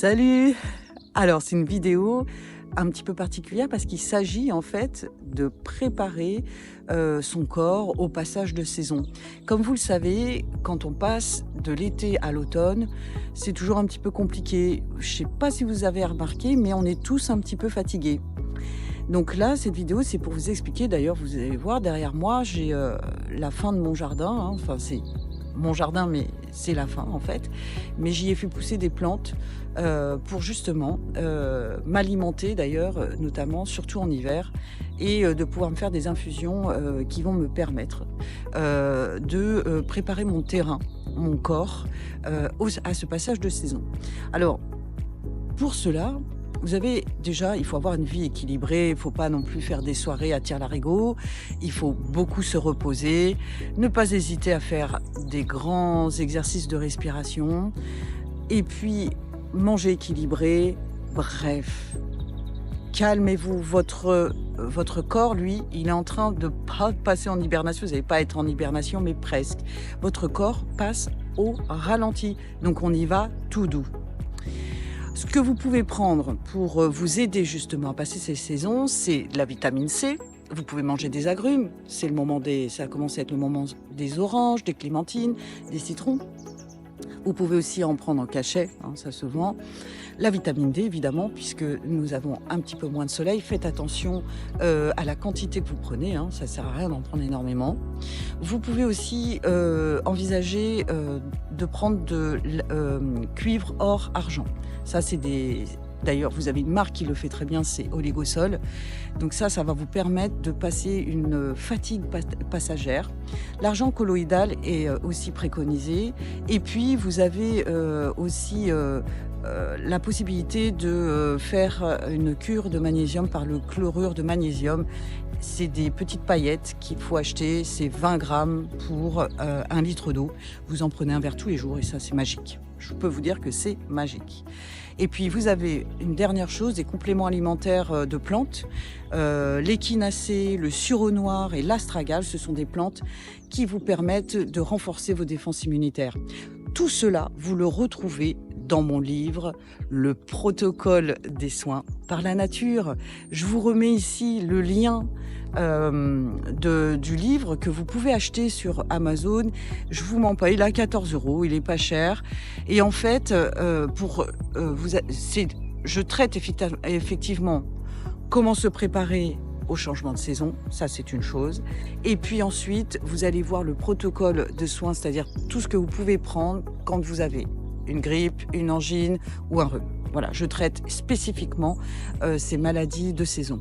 Salut! Alors c'est une vidéo un petit peu particulière parce qu'il s'agit en fait de préparer, son corps au passage de saison. Comme vous le savez, quand on passe de l'été à l'automne, c'est toujours un petit peu compliqué. Je sais pas si vous avez remarqué, mais on est tous un petit peu fatigués. Donc là, cette vidéo, c'est pour vous expliquer, d'ailleurs, vous allez voir derrière moi, j'ai, la fin de mon jardin, hein. Enfin, c'est mon jardin, mais c'est la fin, en fait. Mais j'y ai fait pousser des plantes, pour justement, m'alimenter d'ailleurs, notamment, surtout en hiver et de pouvoir me faire des infusions, qui vont me permettre, de, préparer mon terrain, mon corps, à ce passage de saison. Alors, pour cela, vous avez déjà, il faut avoir une vie équilibrée, il ne faut pas non plus faire des soirées à tire-larigot, il faut beaucoup se reposer, ne pas hésiter à faire des grands exercices de respiration et puis manger équilibré, bref. Calmez-vous, votre corps, lui, il est en train de pas passer en hibernation, vous n'allez pas être en hibernation, mais presque. Votre corps passe au ralenti, donc on y va tout doux. Ce que vous pouvez prendre pour vous aider justement à passer ces saisons, c'est la vitamine C. Vous pouvez manger des agrumes. C'est le moment ça a commencé à être le moment des oranges, des clémentines, des citrons. Vous pouvez aussi en prendre en cachet, hein, ça se vend. La vitamine D, évidemment, puisque nous avons un petit peu moins de soleil. Faites attention à la quantité que vous prenez, hein, ça ne sert à rien d'en prendre énormément. Vous pouvez aussi envisager de prendre de cuivre, or, argent. Ça, c'est des... D'ailleurs, vous avez une marque qui le fait très bien, c'est Oligosol. Donc ça va vous permettre de passer une fatigue passagère. L'argent colloïdal est aussi préconisé. Et puis, vous avez aussi la possibilité de faire une cure de magnésium par le chlorure de magnésium. C'est des petites paillettes qu'il faut acheter, c'est 20 grammes pour 1 litre d'eau. Vous en prenez un verre tous les jours et ça, c'est magique. Je peux vous dire que c'est magique. Et puis, vous avez une dernière chose, des compléments alimentaires de plantes. L'échinacée, le sureau noir et l'astragale, ce sont des plantes qui vous permettent de renforcer vos défenses immunitaires. Tout cela, vous le retrouvez dans mon livre « Le protocole des soins par la nature ». Je vous remets ici le lien du livre que vous pouvez acheter sur Amazon. Je vous mens pas, il est à 14 €, il est pas cher. Et en fait, je traite effectivement comment se préparer au changement de saison, ça c'est une chose. Et puis ensuite, vous allez voir le protocole de soins, c'est-à-dire tout ce que vous pouvez prendre quand vous avez une grippe, une angine ou un rhume. Voilà, je traite spécifiquement ces maladies de saison.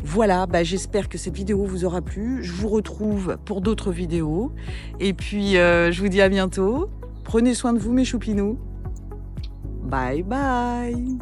Voilà, j'espère que cette vidéo vous aura plu. Je vous retrouve pour d'autres vidéos. Et puis, je vous dis à bientôt. Prenez soin de vous, mes choupinous. Bye bye.